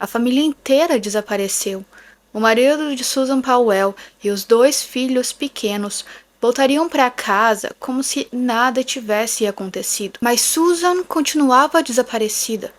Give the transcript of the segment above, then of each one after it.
A família inteira desapareceu. O marido de Susan Powell e os dois filhos pequenos voltariam para casa como se nada tivesse acontecido. Mas Susan continuava desaparecida.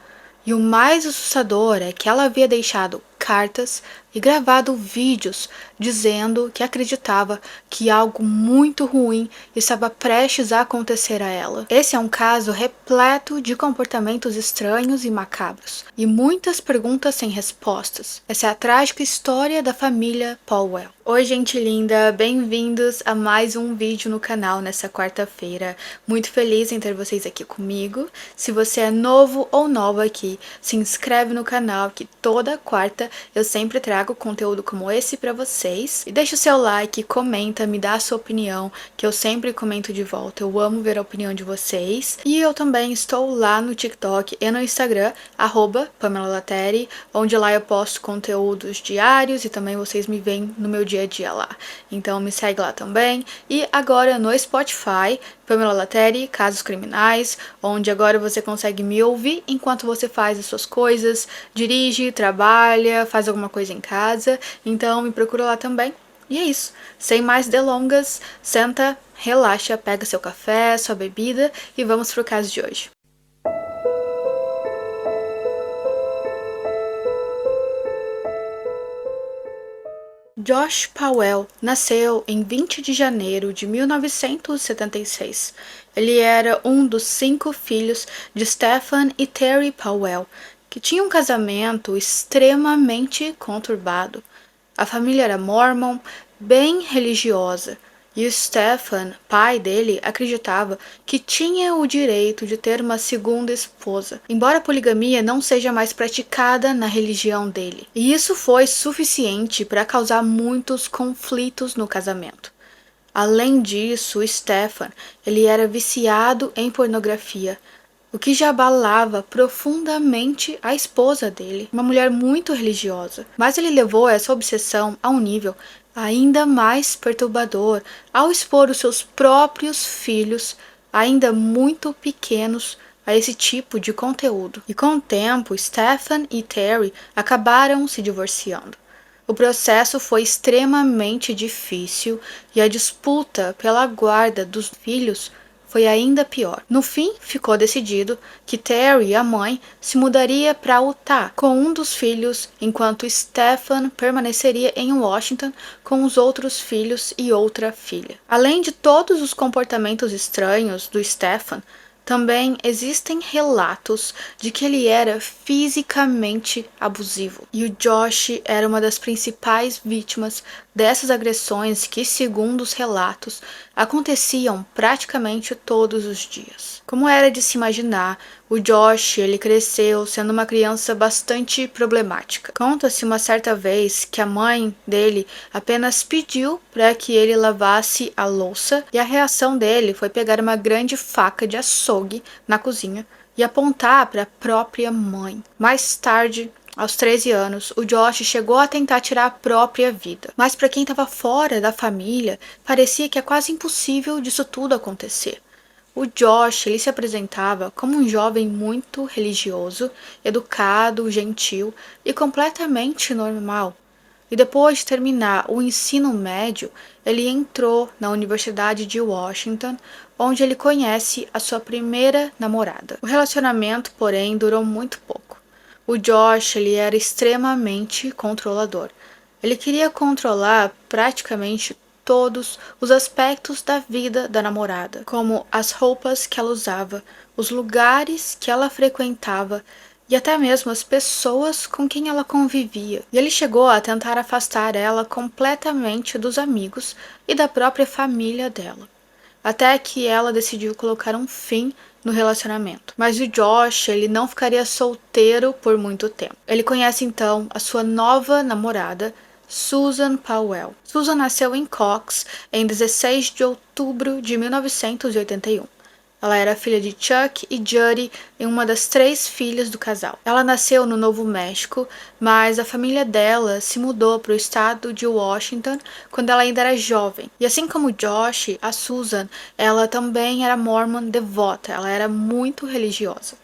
E o mais assustador é que ela havia deixado cartas e gravado vídeos dizendo que acreditava que algo muito ruim estava prestes a acontecer a ela. Esse é um caso repleto de comportamentos estranhos e macabros, e muitas perguntas sem respostas. Essa é a trágica história da família Powell. Oi, gente linda! Bem-vindos a mais um vídeo no canal nessa quarta-feira. Muito feliz em ter vocês aqui comigo. Se você é novo ou nova aqui, se inscreve no canal que toda quarta eu sempre trago conteúdo como esse pra vocês. E deixa o seu like, comenta, me dá a sua opinião, que eu sempre comento de volta. Eu amo ver a opinião de vocês. E eu também estou lá no TikTok e no Instagram, @PamelaLateri, onde lá eu posto conteúdos diários e também vocês me veem no meu dia a dia lá. Então me segue lá também. E agora no Spotify, Pamela Lateri, Casos Criminais, onde agora você consegue me ouvir enquanto você faz as suas coisas, dirige, trabalha, faz alguma coisa em casa. Então me procura lá também. E é isso. Sem mais delongas, senta, relaxa, pega seu café, sua bebida e vamos pro caso de hoje. Josh Powell nasceu em 20 de janeiro de 1976. Ele era um dos 5 filhos de Stephen e Terry Powell, que tinham um casamento extremamente conturbado. A família era mormon, bem religiosa, e o Stephen, pai dele, acreditava que tinha o direito de ter uma segunda esposa, embora a poligamia não seja mais praticada na religião dele. E isso foi suficiente para causar muitos conflitos no casamento. Além disso, o Stephen, ele era viciado em pornografia, o que já abalava profundamente a esposa dele, uma mulher muito religiosa. Mas ele levou essa obsessão a um nível ainda mais perturbador ao expor os seus próprios filhos, ainda muito pequenos, a esse tipo de conteúdo. E com o tempo, Stephen e Terry acabaram se divorciando. O processo foi extremamente difícil e a disputa pela guarda dos filhos foi ainda pior. No fim, ficou decidido que Terry, a mãe, se mudaria para Utah com um dos filhos, enquanto Stephen permaneceria em Washington com os outros filhos e outra filha. Além de todos os comportamentos estranhos do Stephen, também existem relatos de que ele era fisicamente abusivo. E o Josh era uma das principais vítimas dessas agressões que, segundo os relatos, aconteciam praticamente todos os dias. Como era de se imaginar, o Josh ele cresceu sendo uma criança bastante problemática. Conta-se uma certa vez que a mãe dele apenas pediu para que ele lavasse a louça e a reação dele foi pegar uma grande faca de açougue na cozinha e apontar para a própria mãe. Mais tarde, aos 13 anos, o Josh chegou a tentar tirar a própria vida. Mas para quem estava fora da família, parecia que é quase impossível disso tudo acontecer. O Josh ele se apresentava como um jovem muito religioso, educado, gentil e completamente normal. E depois de terminar o ensino médio, ele entrou na Universidade de Washington, onde ele conhece a sua primeira namorada. O relacionamento, porém, durou muito pouco. O Josh ele era extremamente controlador. Ele queria controlar praticamente todos os aspectos da vida da namorada, como as roupas que ela usava, os lugares que ela frequentava e até mesmo as pessoas com quem ela convivia. E ele chegou a tentar afastar ela completamente dos amigos e da própria família dela, até que ela decidiu colocar um fim no relacionamento. Mas o Josh, ele não ficaria solteiro por muito tempo. Ele conhece então a sua nova namorada, Susan Powell. Susan nasceu em Cox em 16 de outubro de 1981. Ela era filha de Chuck e Judy e uma das 3 filhas do casal. Ela nasceu no Novo México, mas a família dela se mudou para o estado de Washington quando ela ainda era jovem. E assim como Josh, a Susan, ela também era mormon devota, ela era muito religiosa.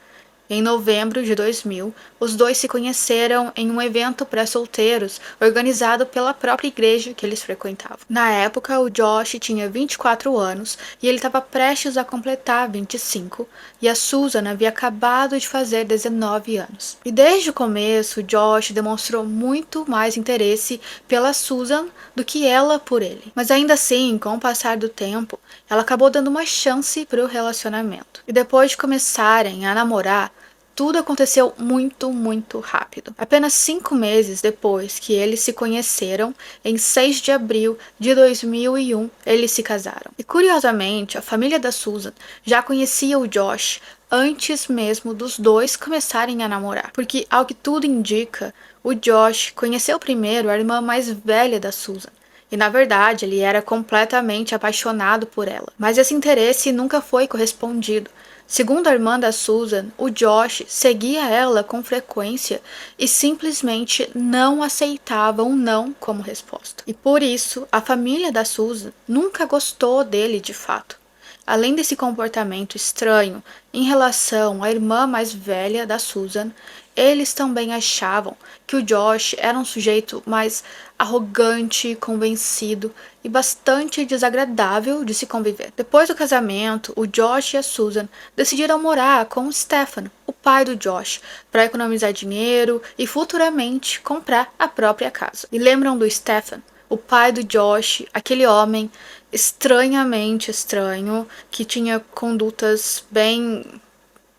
Em novembro de 2000, os dois se conheceram em um evento para solteiros organizado pela própria igreja que eles frequentavam. Na época, o Josh tinha 24 anos e ele estava prestes a completar 25, e a Susan havia acabado de fazer 19 anos. E desde o começo, o Josh demonstrou muito mais interesse pela Susan do que ela por ele. Mas ainda assim, com o passar do tempo, ela acabou dando uma chance para o relacionamento. E depois de começarem a namorar, tudo aconteceu muito rápido. Apenas 5 meses depois que eles se conheceram, em 6 de abril de 2001, eles se casaram. E curiosamente, a família da Susan já conhecia o Josh antes mesmo dos dois começarem a namorar. Porque, ao que tudo indica, o Josh conheceu primeiro a irmã mais velha da Susan. E na verdade ele era completamente apaixonado por ela. Mas esse interesse nunca foi correspondido. Segundo a irmã da Susan, o Josh seguia ela com frequência e simplesmente não aceitava um não como resposta. E por isso, a família da Susan nunca gostou dele de fato. Além desse comportamento estranho em relação à irmã mais velha da Susan, eles também achavam que o Josh era um sujeito mais arrogante, convencido e bastante desagradável de se conviver. Depois do casamento, o Josh e a Susan decidiram morar com o Stefan, o pai do Josh, para economizar dinheiro e futuramente comprar a própria casa. E lembram do Stefan? O pai do Josh, aquele homem estranhamente estranho, que tinha condutas bem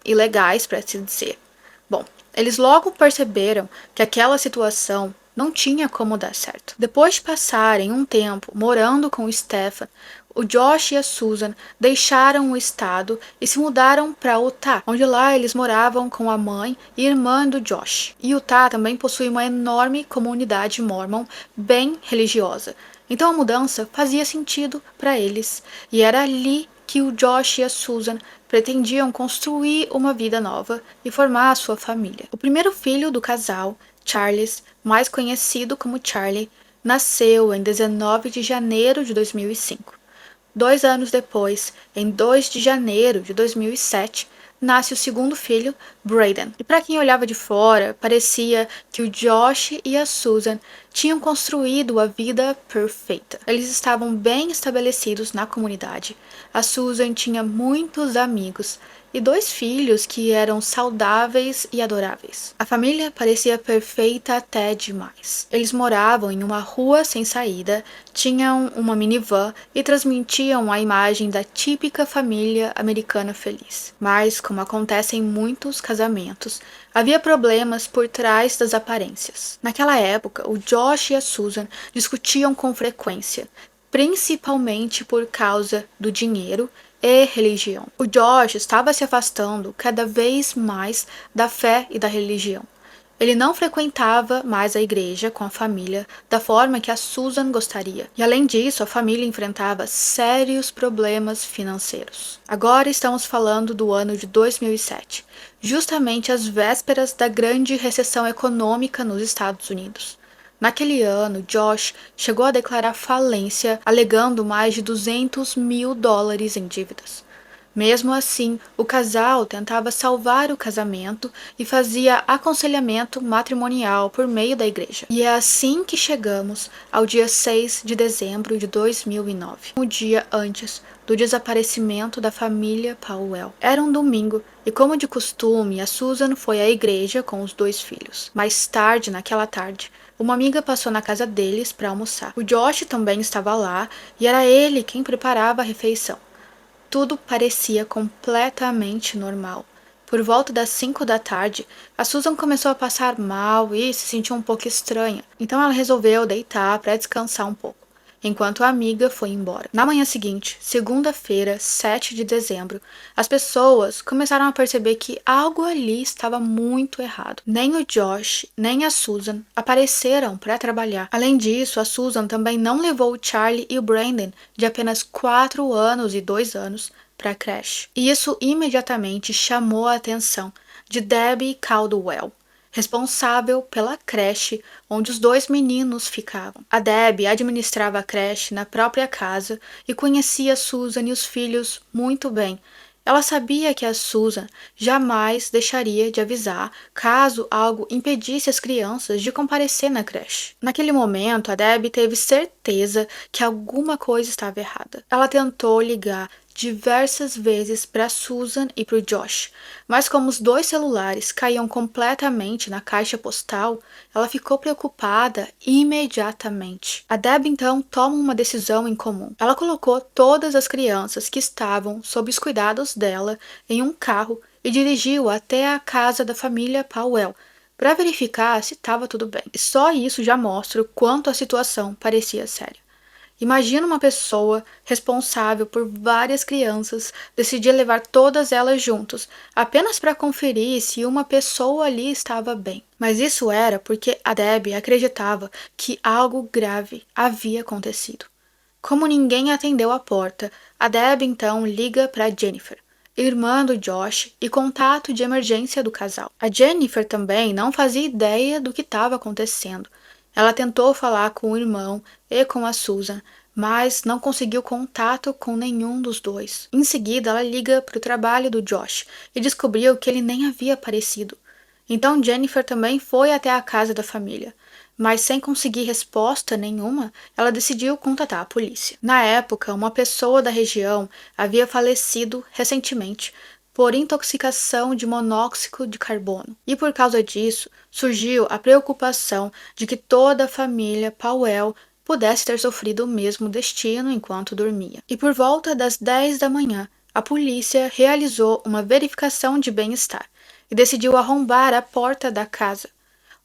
ilegais, para se dizer. Bom, eles logo perceberam que aquela situação não tinha como dar certo. Depois de passarem um tempo morando com o Stefan, o Josh e a Susan deixaram o estado e se mudaram para Utah, onde lá eles moravam com a mãe e irmã do Josh. E Utah também possui uma enorme comunidade mormon bem religiosa. Então a mudança fazia sentido para eles, e era ali que o Josh e a Susan pretendiam construir uma vida nova e formar a sua família. O primeiro filho do casal, Charles, mais conhecido como Charlie, nasceu em 19 de janeiro de 2005. 2 anos depois, em 2 de janeiro de 2007, nasce o segundo filho, Brayden. E para quem olhava de fora, parecia que o Josh e a Susan tinham construído a vida perfeita. Eles estavam bem estabelecidos na comunidade. A Susan tinha muitos amigos e 2 filhos que eram saudáveis e adoráveis. A família parecia perfeita até demais. Eles moravam em uma rua sem saída, tinham uma minivan e transmitiam a imagem da típica família americana feliz. Mas, como acontece em muitos casamentos, havia problemas por trás das aparências. Naquela época, o Josh e a Susan discutiam com frequência, principalmente por causa do dinheiro e religião. O Josh estava se afastando cada vez mais da fé e da religião. Ele não frequentava mais a igreja com a família da forma que a Susan gostaria. E além disso, a família enfrentava sérios problemas financeiros. Agora estamos falando do ano de 2007, justamente às vésperas da grande recessão econômica nos Estados Unidos. Naquele ano, Josh chegou a declarar falência, alegando mais de $200 mil em dívidas. Mesmo assim, o casal tentava salvar o casamento e fazia aconselhamento matrimonial por meio da igreja. E é assim que chegamos ao dia 6 de dezembro de 2009, um dia antes do desaparecimento da família Powell. Era um domingo e, como de costume, a Susan foi à igreja com os 2 filhos. Mais tarde, naquela tarde, uma amiga passou na casa deles para almoçar. O Josh também estava lá e era ele quem preparava a refeição. Tudo parecia completamente normal. Por volta das 5 da tarde, a Susan começou a passar mal e se sentiu um pouco estranha. Então ela resolveu deitar para descansar um pouco, enquanto a amiga foi embora. Na manhã seguinte, segunda-feira, 7 de dezembro, as pessoas começaram a perceber que algo ali estava muito errado. Nem o Josh, nem a Susan apareceram para trabalhar. Além disso, a Susan também não levou o Charlie e o Brandon, de apenas 4 anos e 2 anos, para a creche. E isso imediatamente chamou a atenção de Debbie Caldwell, responsável pela creche onde os 2 meninos ficavam. A Debbie administrava a creche na própria casa e conhecia Susan e os filhos muito bem. Ela sabia que a Susan jamais deixaria de avisar caso algo impedisse as crianças de comparecer na creche. Naquele momento, a Debbie teve certeza que alguma coisa estava errada. Ela tentou ligar diversas vezes para Susan e para o Josh, mas como os dois celulares caíam completamente na caixa postal, ela ficou preocupada imediatamente. A Debbie então toma uma decisão incomum. Ela colocou todas as crianças que estavam sob os cuidados dela em um carro e dirigiu até a casa da família Powell para verificar se estava tudo bem. E só isso já mostra o quanto a situação parecia séria. Imagina uma pessoa responsável por várias crianças decidir levar todas elas juntos, apenas para conferir se uma pessoa ali estava bem. Mas isso era porque a Debbie acreditava que algo grave havia acontecido. Como ninguém atendeu a porta, a Debbie então liga para Jennifer, irmã do Josh e contato de emergência do casal. A Jennifer também não fazia ideia do que estava acontecendo. Ela tentou falar com o irmão e com a Susan, mas não conseguiu contato com nenhum dos dois. Em seguida, ela liga para o trabalho do Josh e descobriu que ele nem havia aparecido. Então Jennifer também foi até a casa da família, mas sem conseguir resposta nenhuma, ela decidiu contatar a polícia. Na época, uma pessoa da região havia falecido recentemente por intoxicação de monóxido de carbono. E por causa disso, surgiu a preocupação de que toda a família Powell pudesse ter sofrido o mesmo destino enquanto dormia. E por volta das 10 da manhã, a polícia realizou uma verificação de bem-estar e decidiu arrombar a porta da casa.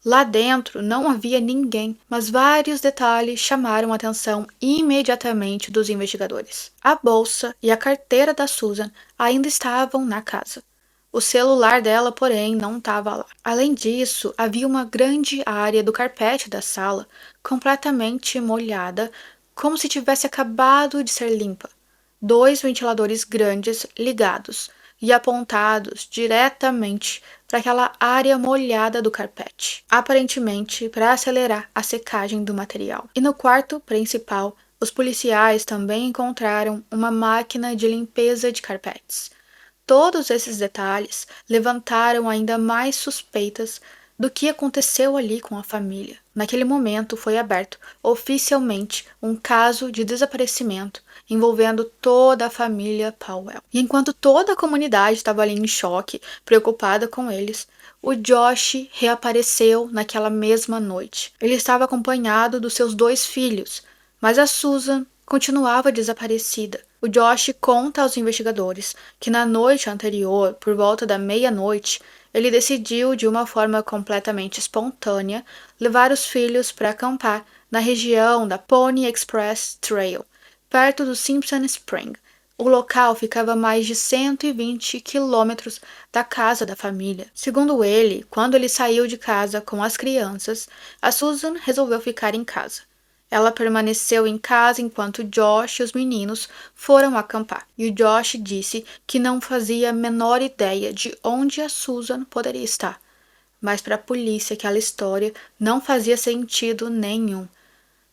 Lá dentro não havia ninguém, mas vários detalhes chamaram a atenção imediatamente dos investigadores. A bolsa e a carteira da Susan ainda estavam na casa. O celular dela, porém, não estava lá. Além disso, havia uma grande área do carpete da sala completamente molhada, como se tivesse acabado de ser limpa. 2 ventiladores grandes ligados e apontados diretamente para aquela área molhada do carpete, aparentemente para acelerar a secagem do material. E no quarto principal, os policiais também encontraram uma máquina de limpeza de carpetes. Todos esses detalhes levantaram ainda mais suspeitas do que aconteceu ali com a família. Naquele momento foi aberto oficialmente um caso de desaparecimento envolvendo toda a família Powell. E enquanto toda a comunidade estava ali em choque, preocupada com eles, o Josh reapareceu naquela mesma noite. Ele estava acompanhado dos seus 2 filhos, mas a Susan continuava desaparecida. O Josh conta aos investigadores que na noite anterior, por volta da meia-noite, ele decidiu, de uma forma completamente espontânea, levar os filhos para acampar na região da Pony Express Trail, perto do Simpson Spring. O local ficava a mais de 120 quilômetros da casa da família. Segundo ele, quando ele saiu de casa com as crianças, a Susan resolveu ficar em casa. Ela permaneceu em casa enquanto Josh e os meninos foram acampar. E o Josh disse que não fazia a menor ideia de onde a Susan poderia estar. Mas para a polícia aquela história não fazia sentido nenhum.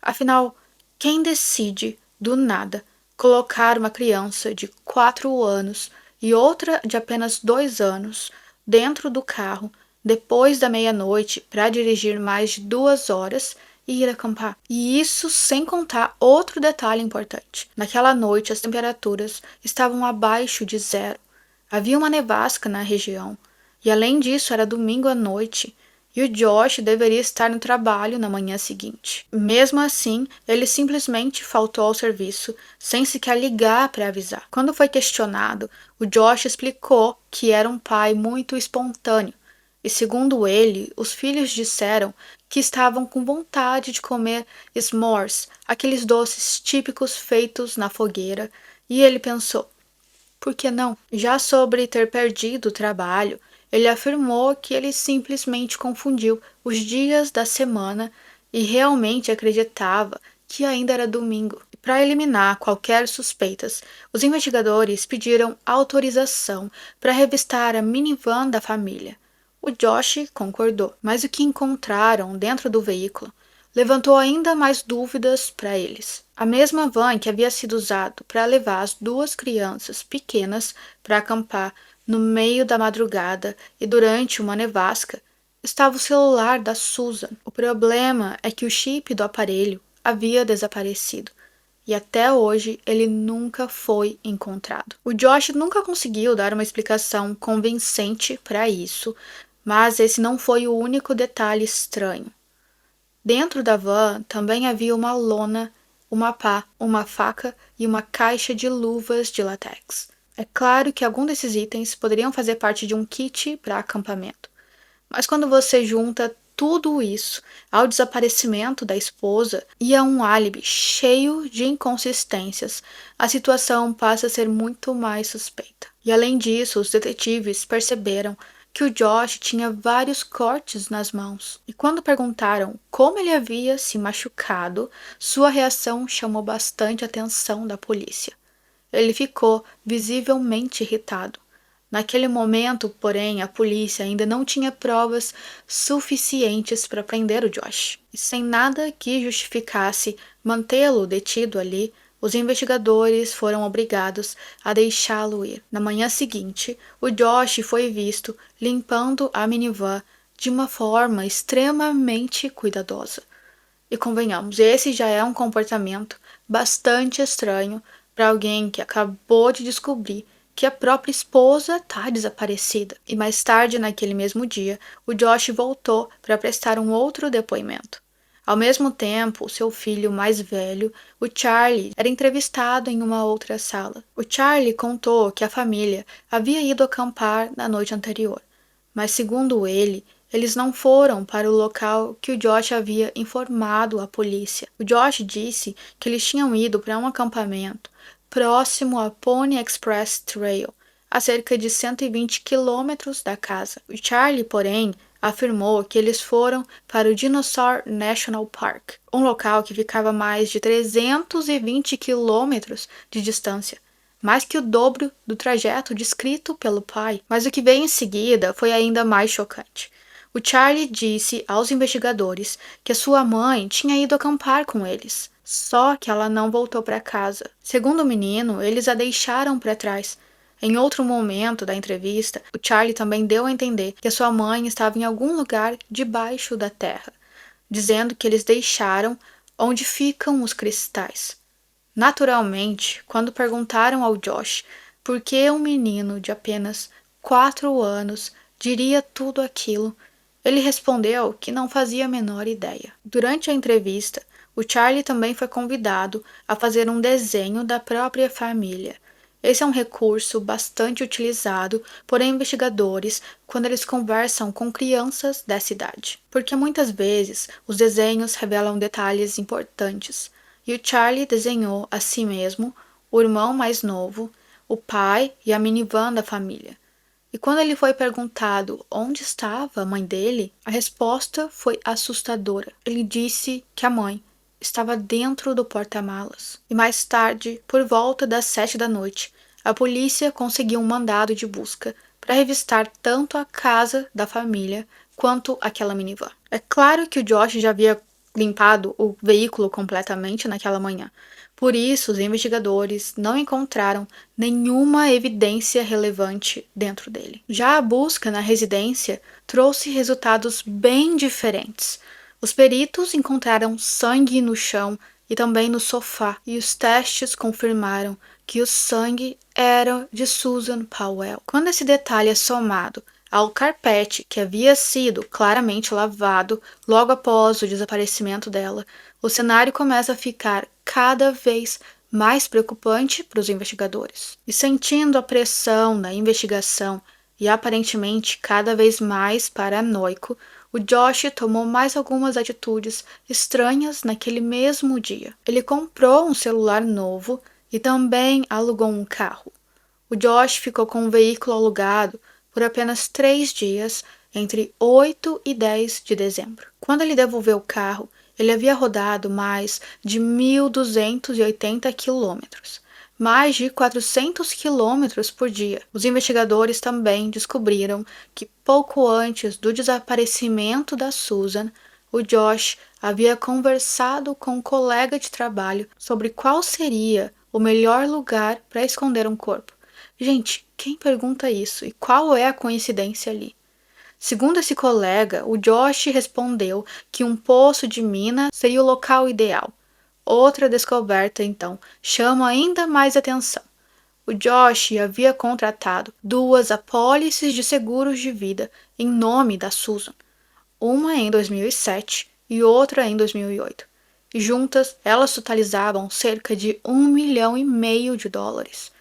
Afinal, quem decide, do nada, colocar uma criança de 4 anos e outra de apenas 2 anos dentro do carro depois da meia-noite para dirigir mais de 2 horas e ir acampar? E isso sem contar outro detalhe importante. Naquela noite as temperaturas estavam abaixo de 0. Havia uma nevasca na região. E além disso era domingo à noite. E o Josh deveria estar no trabalho na manhã seguinte. Mesmo assim, ele simplesmente faltou ao serviço, sem sequer ligar para avisar. Quando foi questionado, o Josh explicou que era um pai muito espontâneo. E segundo ele, os filhos disseram que estavam com vontade de comer s'mores, aqueles doces típicos feitos na fogueira, e ele pensou, por que não? Já sobre ter perdido o trabalho, ele afirmou que ele simplesmente confundiu os dias da semana e realmente acreditava que ainda era domingo. Para eliminar qualquer suspeitas, os investigadores pediram autorização para revistar a minivan da família. O Josh concordou, mas o que encontraram dentro do veículo levantou ainda mais dúvidas para eles. A mesma van que havia sido usada para levar as duas crianças pequenas para acampar no meio da madrugada e durante uma nevasca, estava o celular da Susan. O problema é que o chip do aparelho havia desaparecido e até hoje ele nunca foi encontrado. O Josh nunca conseguiu dar uma explicação convincente para isso, mas esse não foi o único detalhe estranho. Dentro da van também havia uma lona, uma pá, uma faca e uma caixa de luvas de látex. É claro que algum desses itens poderiam fazer parte de um kit para acampamento, mas quando você junta tudo isso ao desaparecimento da esposa e a um álibi cheio de inconsistências, a situação passa a ser muito mais suspeita. E além disso, os detetives perceberam que o Josh tinha vários cortes nas mãos. E quando perguntaram como ele havia se machucado, sua reação chamou bastante a atenção da polícia. Ele ficou visivelmente irritado. Naquele momento, porém, a polícia ainda não tinha provas suficientes para prender o Josh. E sem nada que justificasse mantê-lo detido ali, os investigadores foram obrigados a deixá-lo ir. Na manhã seguinte, o Josh foi visto limpando a minivan de uma forma extremamente cuidadosa. E convenhamos, esse já é um comportamento bastante estranho para alguém que acabou de descobrir que a própria esposa está desaparecida. E mais tarde, naquele mesmo dia, o Josh voltou para prestar um outro depoimento. Ao mesmo tempo, seu filho mais velho, o Charlie, era entrevistado em uma outra sala. O Charlie contou que a família havia ido acampar na noite anterior, mas segundo ele, eles não foram para o local que o Josh havia informado à polícia. O Josh disse que eles tinham ido para um acampamento próximo à Pony Express Trail, a cerca de 120 quilômetros da casa. O Charlie, porém, afirmou que eles foram para o Dinosaur National Park, um local que ficava a mais de 320 quilômetros de distância, mais que o dobro do trajeto descrito pelo pai. Mas o que veio em seguida foi ainda mais chocante. O Charlie disse aos investigadores que a sua mãe tinha ido acampar com eles, só que ela não voltou para casa. Segundo o menino, eles a deixaram para trás. Em outro momento da entrevista, o Charlie também deu a entender que a sua mãe estava em algum lugar debaixo da terra, dizendo que eles deixaram onde ficam os cristais. Naturalmente, quando perguntaram ao Josh por que um menino de apenas 4 anos diria tudo aquilo, ele respondeu que não fazia a menor ideia. Durante a entrevista, o Charlie também foi convidado a fazer um desenho da própria família. Esse é um recurso bastante utilizado por investigadores quando eles conversam com crianças dessa idade, porque muitas vezes os desenhos revelam detalhes importantes. E o Charlie desenhou a si mesmo, o irmão mais novo, o pai e a minivan da família. E quando ele foi perguntado onde estava a mãe dele, a resposta foi assustadora. Ele disse que a mãe estava dentro do porta-malas. E mais tarde, por volta das 7 da noite, a polícia conseguiu um mandado de busca para revistar tanto a casa da família quanto aquela minivan. É claro que o Josh já havia limpado o veículo completamente naquela manhã. Por isso, os investigadores não encontraram nenhuma evidência relevante dentro dele. Já a busca na residência trouxe resultados bem diferentes. Os peritos encontraram sangue no chão e também no sofá, e os testes confirmaram que o sangue era de Susan Powell. Quando esse detalhe é somado ao carpete que havia sido claramente lavado logo após o desaparecimento dela, o cenário começa a ficar cada vez mais preocupante para os investigadores. E sentindo a pressão da investigação e aparentemente cada vez mais paranoico, o Josh tomou mais algumas atitudes estranhas naquele mesmo dia. Ele comprou um celular novo e também alugou um carro. O Josh ficou com o veículo alugado por apenas 3 dias, entre 8 e 10 de dezembro. Quando ele devolveu o carro, ele havia rodado mais de 1.280 quilômetros, mais de 400 quilômetros por dia. Os investigadores também descobriram que pouco antes do desaparecimento da Susan, o Josh havia conversado com um colega de trabalho sobre qual seria o melhor lugar para esconder um corpo. Gente, quem pergunta isso? E qual é a coincidência ali? Segundo esse colega, o Josh respondeu que um poço de mina seria o local ideal. Outra descoberta, então, chama ainda mais atenção. O Josh havia contratado duas apólices de seguros de vida em nome da Susan, uma em 2007 e outra em 2008. E juntas, elas totalizavam cerca de US$ 1,5 milhão.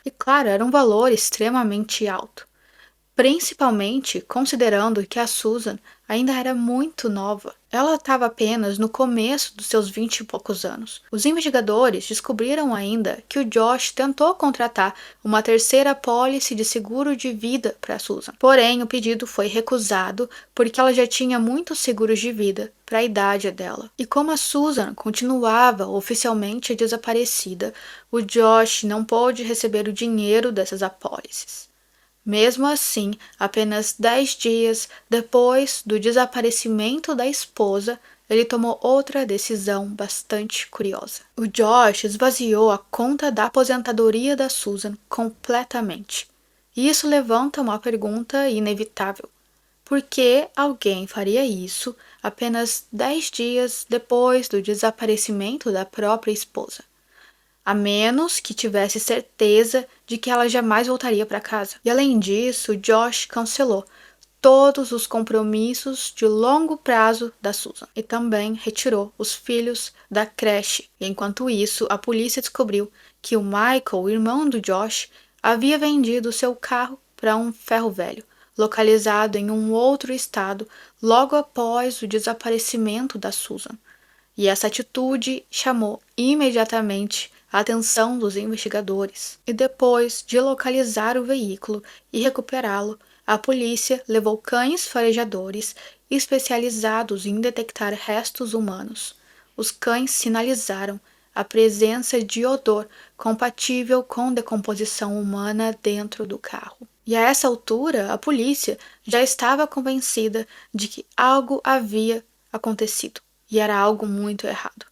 E claro, era um valor extremamente alto, principalmente considerando que a Susan ainda era muito nova. Ela estava apenas no começo dos seus 20 e poucos anos. Os investigadores descobriram ainda que o Josh tentou contratar uma terceira apólice de seguro de vida para a Susan. Porém, o pedido foi recusado porque ela já tinha muitos seguros de vida para a idade dela. E como a Susan continuava oficialmente desaparecida, o Josh não pôde receber o dinheiro dessas apólices. Mesmo assim, apenas 10 dias depois do desaparecimento da esposa, ele tomou outra decisão bastante curiosa. O Josh esvaziou a conta da aposentadoria da Susan completamente. E isso levanta uma pergunta inevitável. Por que alguém faria isso apenas 10 dias depois do desaparecimento da própria esposa? A menos que tivesse certeza de que ela jamais voltaria para casa. E além disso, Josh cancelou todos os compromissos de longo prazo da Susan e também retirou os filhos da creche. E enquanto isso, a polícia descobriu que o Michael, o irmão do Josh, havia vendido seu carro para um ferro velho, localizado em um outro estado logo após o desaparecimento da Susan. E essa atitude chamou imediatamente a atenção dos investigadores. E depois de localizar o veículo e recuperá-lo, a polícia levou cães farejadores especializados em detectar restos humanos. Os cães sinalizaram a presença de odor compatível com decomposição humana dentro do carro. E a essa altura, a polícia já estava convencida de que algo havia acontecido, e era algo muito errado.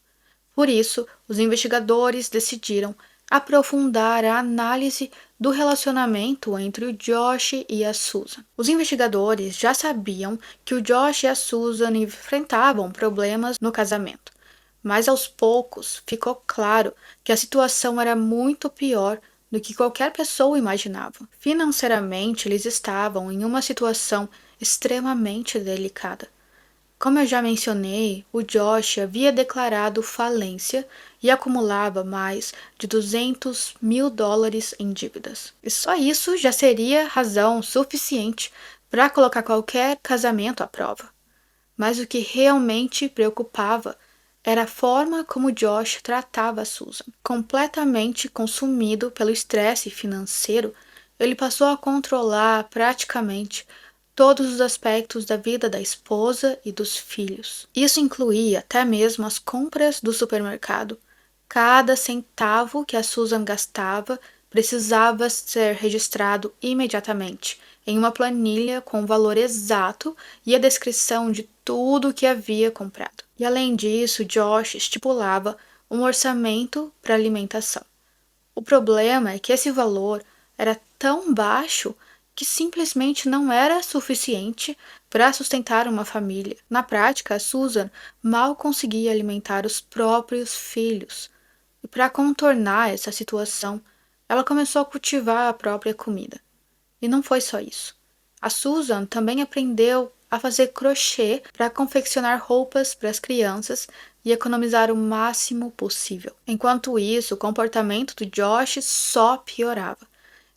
Por isso, os investigadores decidiram aprofundar a análise do relacionamento entre o Josh e a Susan. Os investigadores já sabiam que o Josh e a Susan enfrentavam problemas no casamento, mas aos poucos ficou claro que a situação era muito pior do que qualquer pessoa imaginava. Financeiramente, eles estavam em uma situação extremamente delicada. Como eu já mencionei, o Josh havia declarado falência e acumulava mais de US$ 200 mil em dívidas. E só isso já seria razão suficiente para colocar qualquer casamento à prova. Mas o que realmente preocupava era a forma como Josh tratava a Susan. Completamente consumido pelo estresse financeiro, ele passou a controlar praticamente todos os aspectos da vida da esposa e dos filhos. Isso incluía até mesmo as compras do supermercado. Cada centavo que a Susan gastava precisava ser registrado imediatamente em uma planilha com o valor exato e a descrição de tudo o que havia comprado. E além disso, Josh estipulava um orçamento para alimentação. O problema é que esse valor era tão baixo que simplesmente não era suficiente para sustentar uma família. Na prática, a Susan mal conseguia alimentar os próprios filhos. E para contornar essa situação, ela começou a cultivar a própria comida. E não foi só isso. A Susan também aprendeu a fazer crochê para confeccionar roupas para as crianças e economizar o máximo possível. Enquanto isso, o comportamento do Josh só piorava.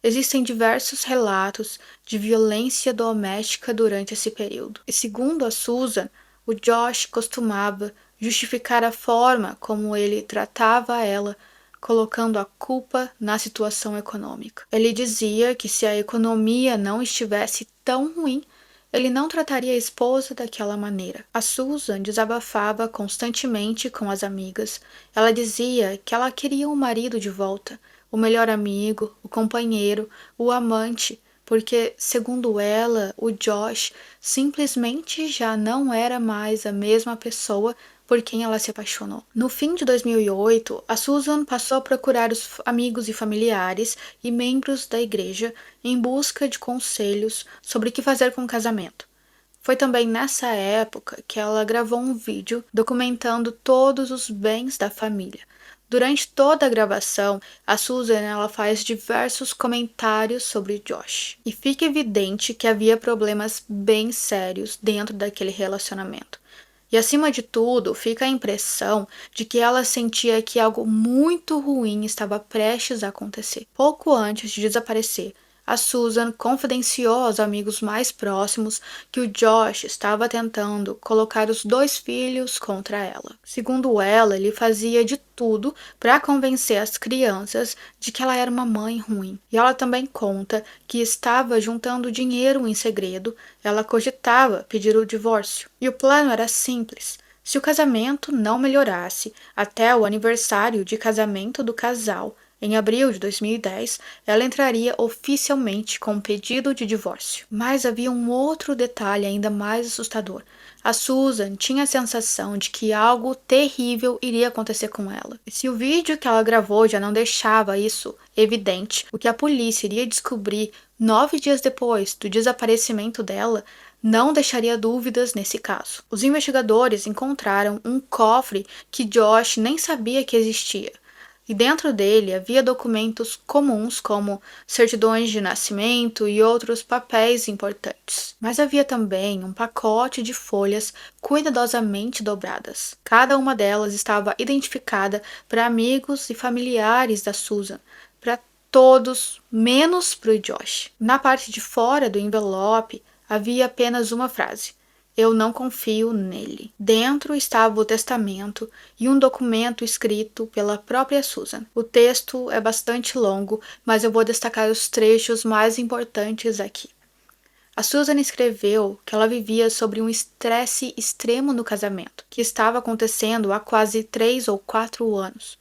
Existem diversos relatos de violência doméstica durante esse período. E segundo a Susan, o Josh costumava justificar a forma como ele tratava ela, colocando a culpa na situação econômica. Ele dizia que se a economia não estivesse tão ruim, ele não trataria a esposa daquela maneira. A Susan desabafava constantemente com as amigas. Ela dizia que ela queria o marido de volta, o melhor amigo, o companheiro, o amante, porque, segundo ela, o Josh simplesmente já não era mais a mesma pessoa por quem ela se apaixonou. No fim de 2008, a Susan passou a procurar os amigos e familiares e membros da igreja em busca de conselhos sobre o que fazer com o casamento. Foi também nessa época que ela gravou um vídeo documentando todos os bens da família. Durante toda a gravação, a Susan ela faz diversos comentários sobre Josh. E fica evidente que havia problemas bem sérios dentro daquele relacionamento. E acima de tudo, fica a impressão de que ela sentia que algo muito ruim estava prestes a acontecer. Pouco antes de desaparecer, a Susan confidenciou aos amigos mais próximos que o Josh estava tentando colocar os 2 filhos contra ela. Segundo ela, ele fazia de tudo para convencer as crianças de que ela era uma mãe ruim. E ela também conta que estava juntando dinheiro em segredo, ela cogitava pedir o divórcio. E o plano era simples. Se o casamento não melhorasse até o aniversário de casamento do casal, em abril de 2010, ela entraria oficialmente com um pedido de divórcio. Mas havia um outro detalhe ainda mais assustador. A Susan tinha a sensação de que algo terrível iria acontecer com ela. E se o vídeo que ela gravou já não deixava isso evidente, o que a polícia iria descobrir 9 dias depois do desaparecimento dela não deixaria dúvidas nesse caso. Os investigadores encontraram um cofre que Josh nem sabia que existia. E dentro dele havia documentos comuns como certidões de nascimento e outros papéis importantes. Mas havia também um pacote de folhas cuidadosamente dobradas. Cada uma delas estava identificada para amigos e familiares da Susan, para todos, menos para o Josh. Na parte de fora do envelope havia apenas uma frase: "Eu não confio nele". Dentro estava o testamento e um documento escrito pela própria Susan. O texto é bastante longo, mas eu vou destacar os trechos mais importantes aqui. A Susan escreveu que ela vivia sobre um estresse extremo no casamento, que estava acontecendo há quase 3 ou 4 anos.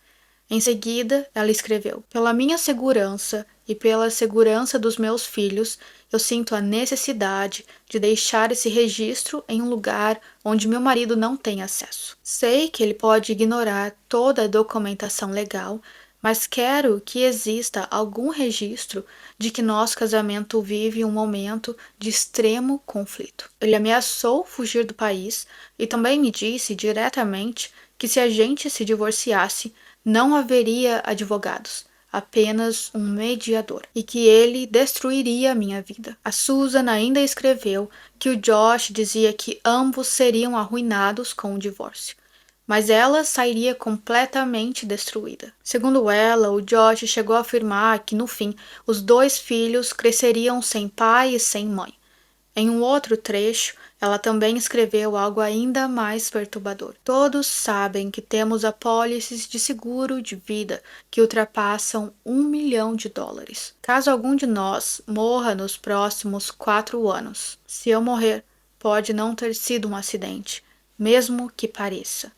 Em seguida, ela escreveu: "Pela minha segurança e pela segurança dos meus filhos, eu sinto a necessidade de deixar esse registro em um lugar onde meu marido não tem acesso. Sei que ele pode ignorar toda a documentação legal, mas quero que exista algum registro de que nosso casamento vive um momento de extremo conflito. Ele ameaçou fugir do país e também me disse diretamente que se a gente se divorciasse, não haveria advogados, apenas um mediador, e que ele destruiria a minha vida". A Susan ainda escreveu que o Josh dizia que ambos seriam arruinados com o divórcio, mas ela sairia completamente destruída. Segundo ela, o Josh chegou a afirmar que, no fim, os 2 filhos cresceriam sem pai e sem mãe. Em um outro trecho, ela também escreveu algo ainda mais perturbador. "Todos sabem que temos apólices de seguro de vida que ultrapassam $1 milhão. Caso algum de nós morra nos próximos 4 anos. Se eu morrer, pode não ter sido um acidente, mesmo que pareça.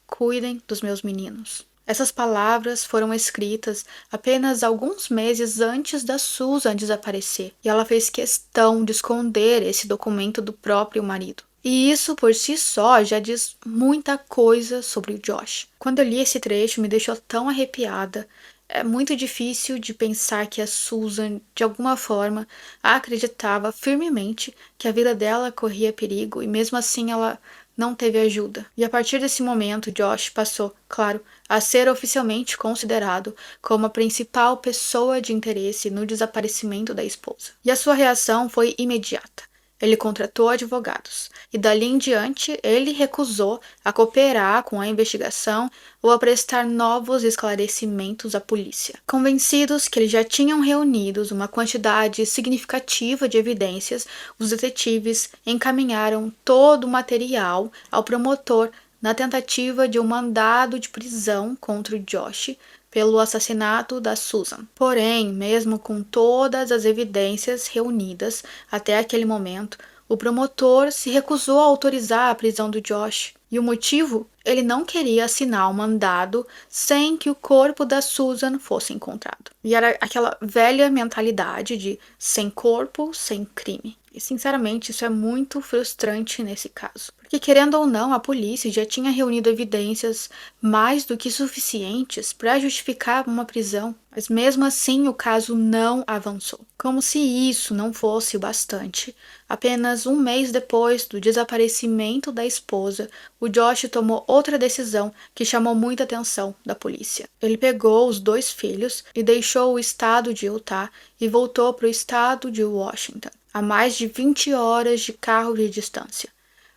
Cuidem dos meus meninos". Essas palavras foram escritas apenas alguns meses antes da Susan desaparecer, e ela fez questão de esconder esse documento do próprio marido. E isso por si só já diz muita coisa sobre o Josh. Quando eu li esse trecho, me deixou tão arrepiada. É muito difícil de pensar que a Susan, de alguma forma, acreditava firmemente que a vida dela corria perigo e mesmo assim ela não teve ajuda. E a partir desse momento, Josh passou, claro, a ser oficialmente considerado como a principal pessoa de interesse no desaparecimento da esposa. E a sua reação foi imediata. Ele contratou advogados, e dali em diante ele recusou a cooperar com a investigação ou a prestar novos esclarecimentos à polícia. Convencidos que eles já tinham reunido uma quantidade significativa de evidências, os detetives encaminharam todo o material ao promotor na tentativa de um mandado de prisão contra o Josh pelo assassinato da Susan. Porém, mesmo com todas as evidências reunidas até aquele momento, O promotor se recusou a autorizar a prisão do Josh. E o motivo? Ele não queria assinar o mandado sem que o corpo da Susan fosse encontrado. E era aquela velha mentalidade de sem corpo, sem crime. E sinceramente, isso é muito frustrante nesse caso. Porque, querendo ou não, a polícia já tinha reunido evidências mais do que suficientes para justificar uma prisão. Mas mesmo assim, o caso não avançou. Como se isso não fosse o bastante, apenas um mês depois do desaparecimento da esposa, o Josh tomou outra decisão que chamou muita atenção da polícia. Ele pegou os 2 filhos e deixou o estado de Utah e voltou para o estado de Washington, a mais de 20 horas de carro de distância.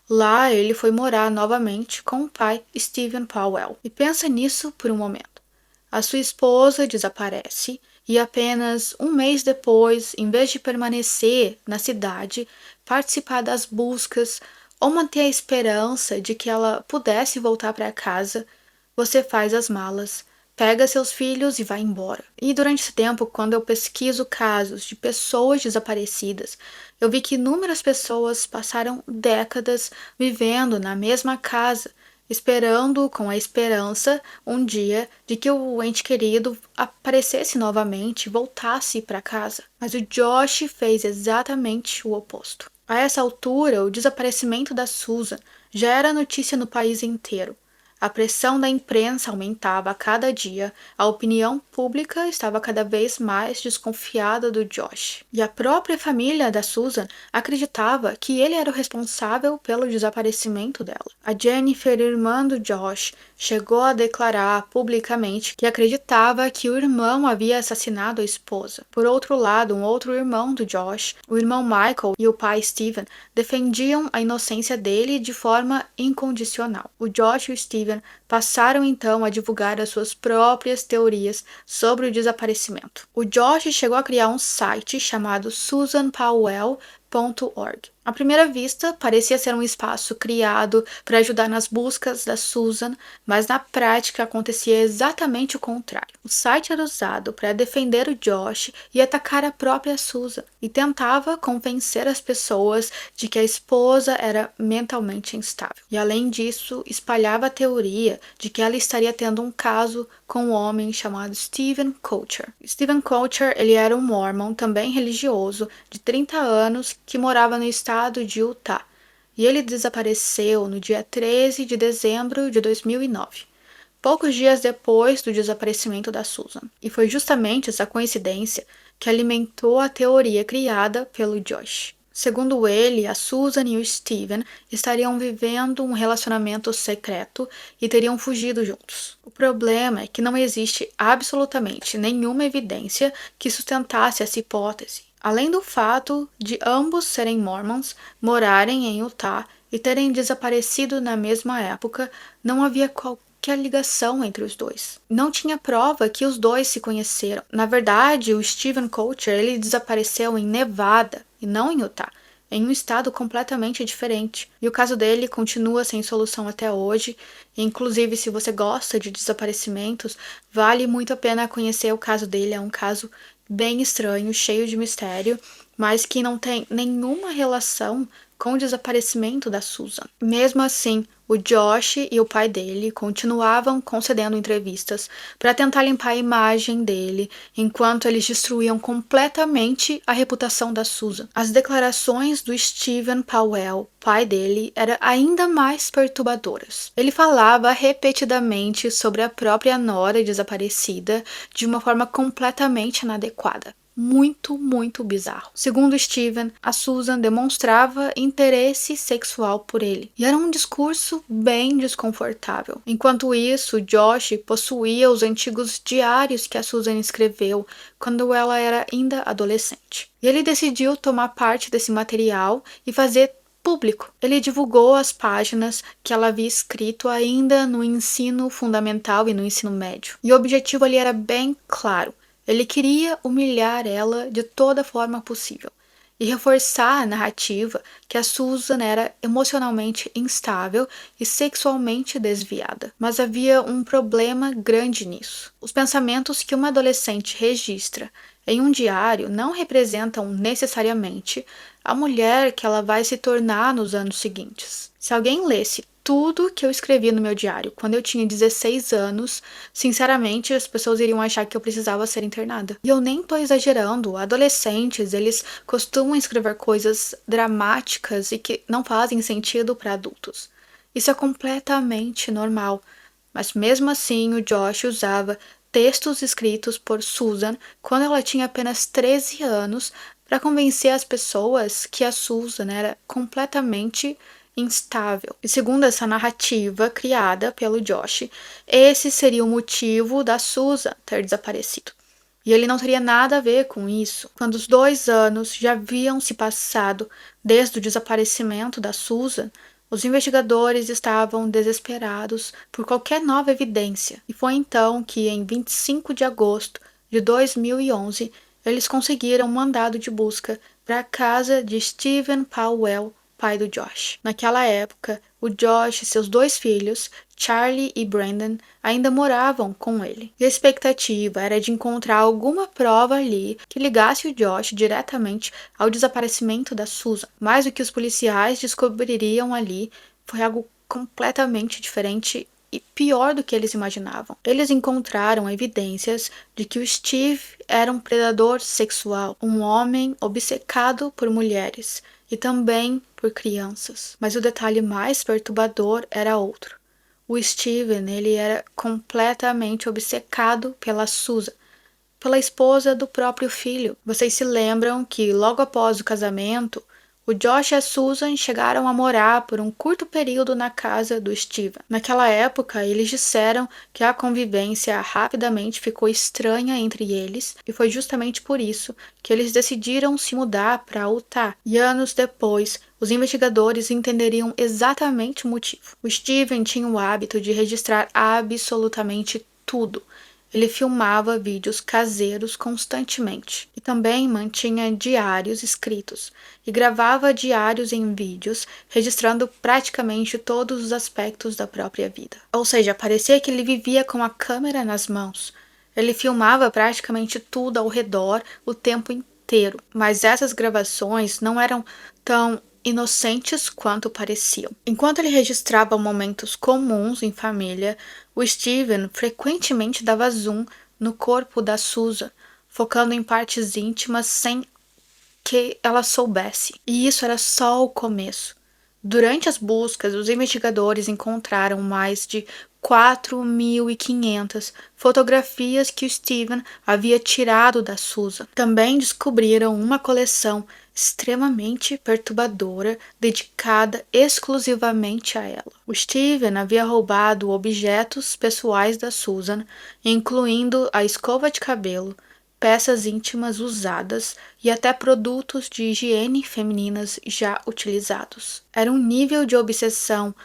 Lá ele foi morar novamente com o pai, Stephen Powell. E pensa nisso por um momento. A sua esposa desaparece e apenas um mês depois, em vez de permanecer na cidade, participar das buscas ou manter a esperança de que ela pudesse voltar para casa, você faz as malas, pega seus filhos e vai embora. E durante esse tempo, quando eu pesquiso casos de pessoas desaparecidas, eu vi que inúmeras pessoas passaram décadas vivendo na mesma casa, esperando com a esperança um dia de que o ente querido aparecesse novamente e voltasse para casa. Mas o Josh fez exatamente o oposto. A essa altura, o desaparecimento da Susan já era notícia no país inteiro. A pressão da imprensa aumentava a cada dia, a opinião pública estava cada vez mais desconfiada do Josh. E a própria família da Susan acreditava que ele era o responsável pelo desaparecimento dela. A Jennifer, irmã do Josh, chegou a declarar publicamente que acreditava que o irmão havia assassinado a esposa. Por outro lado, um outro irmão do Josh, o irmão Michael e o pai Stephen, defendiam a inocência dele de forma incondicional. O Josh e o Stephen passaram então a divulgar as suas próprias teorias sobre o desaparecimento. O Josh chegou a criar um site chamado SusanPowell.org. À primeira vista, parecia ser um espaço criado para ajudar nas buscas da Susan, mas na prática acontecia exatamente o contrário. O site era usado para defender o Josh e atacar a própria Susan, e tentava convencer as pessoas de que a esposa era mentalmente instável. E além disso, espalhava a teoria de que ela estaria tendo um caso com um homem chamado Steven Kocher. Steven Kocher, ele era um mormon, também religioso, de 30 anos, que morava no estado de Utah, e ele desapareceu no dia 13 de dezembro de 2009, poucos dias depois do desaparecimento da Susan. E foi justamente essa coincidência que alimentou a teoria criada pelo Josh. Segundo ele, a Susan e o Steven estariam vivendo um relacionamento secreto e teriam fugido juntos. O problema é que não existe absolutamente nenhuma evidência que sustentasse essa hipótese, além do fato de ambos serem mormons, morarem em Utah e terem desaparecido na mesma época. Não havia qualquer ligação entre os dois. Não tinha prova que os dois se conheceram. Na verdade, o Steven Kocher, ele desapareceu em Nevada e não em Utah, em um estado completamente diferente. E o caso dele continua sem solução até hoje. Inclusive, se você gosta de desaparecimentos, vale muito a pena conhecer o caso dele. É um caso bem estranho, cheio de mistério, mas que não tem nenhuma relação com o desaparecimento da Susan. Mesmo assim, o Josh e o pai dele continuavam concedendo entrevistas para tentar limpar a imagem dele, enquanto eles destruíam completamente a reputação da Susan. As declarações do Stephen Powell, pai dele, eram ainda mais perturbadoras. Ele falava repetidamente sobre a própria nora desaparecida de uma forma completamente inadequada. Muito bizarro. Segundo Steven, a Susan demonstrava interesse sexual por ele, e era um discurso bem desconfortável. Enquanto isso, Josh possuía os antigos diários que a Susan escreveu quando ela era ainda adolescente. E ele decidiu tomar parte desse material e fazer público. Ele divulgou as páginas que ela havia escrito ainda no ensino fundamental e no ensino médio. E o objetivo ali era bem claro. Ele queria humilhar ela de toda forma possível. e reforçar a narrativa que a Susan era emocionalmente instável e sexualmente desviada. Mas havia um problema grande nisso. Os pensamentos que uma adolescente registra em um diário não representam necessariamente a mulher que ela vai se tornar nos anos seguintes. Se alguém lesse tudo que eu escrevi no meu diário quando eu tinha 16 anos, sinceramente, as pessoas iriam achar que eu precisava ser internada. E eu nem tô exagerando, adolescentes, eles costumam escrever coisas dramáticas e que não fazem sentido para adultos. Isso é completamente normal. Mas mesmo assim, o Josh usava textos escritos por Susan quando ela tinha apenas 13 anos para convencer as pessoas que a Susan era completamente instável. E segundo essa narrativa criada pelo Josh, esse seria o motivo da Susan ter desaparecido. E ele não teria nada a ver com isso. Quando os 2 anos já haviam se passado desde o desaparecimento da Susan, os investigadores estavam desesperados por qualquer nova evidência. E foi então que, em 25 de agosto de 2011, eles conseguiram um mandado de busca para a casa de Stephen Powell, pai do Josh. Naquela época, o Josh e seus 2 filhos, Charlie e Brandon, ainda moravam com ele. E a expectativa era de encontrar alguma prova ali que ligasse o Josh diretamente ao desaparecimento da Susan. Mas o que os policiais descobririam ali foi algo completamente diferente e pior do que eles imaginavam. Eles encontraram evidências de que o Steve era um predador sexual, um homem obcecado por mulheres e também por crianças. Mas o detalhe mais perturbador era outro. O Steven, ele era completamente obcecado pela Susan, pela esposa do próprio filho. Vocês se lembram que logo após o casamento, o Josh e a Susan chegaram a morar por um curto período na casa do Steven. Naquela época, eles disseram que a convivência rapidamente ficou estranha entre eles e foi justamente por isso que eles decidiram se mudar para Utah. E anos depois, os investigadores entenderiam exatamente o motivo. O Steven tinha o hábito de registrar absolutamente tudo. Ele filmava vídeos caseiros constantemente e também mantinha diários escritos e gravava diários em vídeos, registrando praticamente todos os aspectos da própria vida. Ou seja, parecia que ele vivia com a câmera nas mãos. Ele filmava praticamente tudo ao redor o tempo inteiro, mas essas gravações não eram tão inocentes quanto pareciam. Enquanto ele registrava momentos comuns em família, o Steven frequentemente dava zoom no corpo da Susan, focando em partes íntimas sem que ela soubesse. E isso era só o começo. Durante as buscas, os investigadores encontraram mais de 4.500 fotografias que o Steven havia tirado da Susan. Também descobriram uma coleção extremamente perturbadora dedicada exclusivamente a ela. O Steven havia roubado objetos pessoais da Susan, incluindo a escova de cabelo, peças íntimas usadas e até produtos de higiene femininas já utilizados. Era um nível de obsessão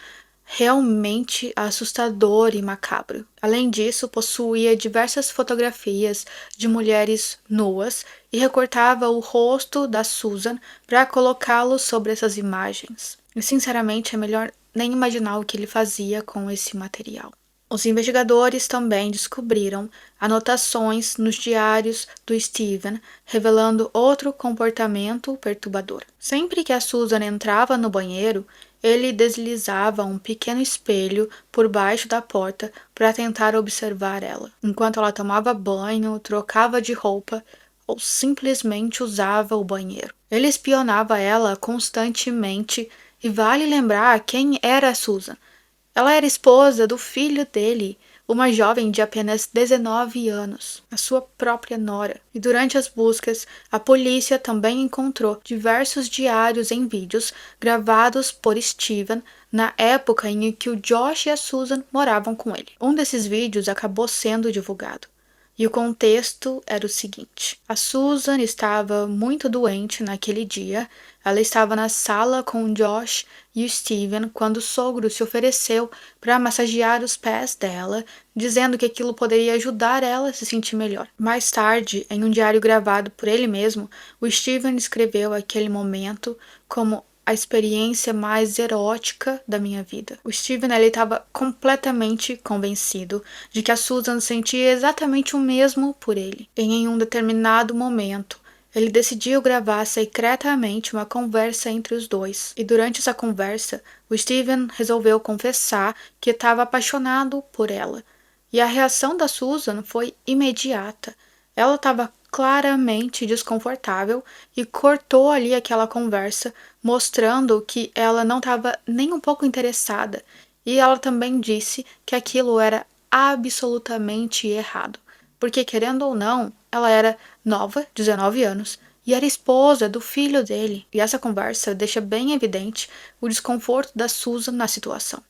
realmente assustador e macabro. Além disso, possuía diversas fotografias de mulheres nuas e recortava o rosto da Susan para colocá-lo sobre essas imagens. E sinceramente é melhor nem imaginar o que ele fazia com esse material. Os investigadores também descobriram anotações nos diários do Steven, revelando outro comportamento perturbador. Sempre que a Susan entrava no banheiro, ele deslizava um pequeno espelho por baixo da porta para tentar observar ela, enquanto ela tomava banho, trocava de roupa ou simplesmente usava o banheiro. Ele espionava ela constantemente e vale lembrar quem era a Susan. Ela era esposa do filho dele, uma jovem de apenas 19 anos, a sua própria nora. E durante as buscas, a polícia também encontrou diversos diários em vídeos gravados por Steven na época em que o Josh e a Susan moravam com ele. Um desses vídeos acabou sendo divulgado. E o contexto era o seguinte: a Susan estava muito doente naquele dia. Ela estava na sala com o Josh e o Steven quando o sogro se ofereceu para massagear os pés dela, dizendo que aquilo poderia ajudar ela a se sentir melhor. Mais tarde, em um diário gravado por ele mesmo, o Steven escreveu aquele momento como a experiência mais erótica da minha vida. O Steven estava completamente convencido de que a Susan sentia exatamente o mesmo por ele. E em um determinado momento, ele decidiu gravar secretamente uma conversa entre os dois. E durante essa conversa, o Steven resolveu confessar que estava apaixonado por ela. E a reação da Susan foi imediata. Ela estava claramente desconfortável e cortou ali aquela conversa, mostrando que ela não estava nem um pouco interessada. E ela também disse que aquilo era absolutamente errado, porque querendo ou não, ela era nova, 19 anos, e era esposa do filho dele. E essa conversa deixa bem evidente o desconforto da Susan na situação.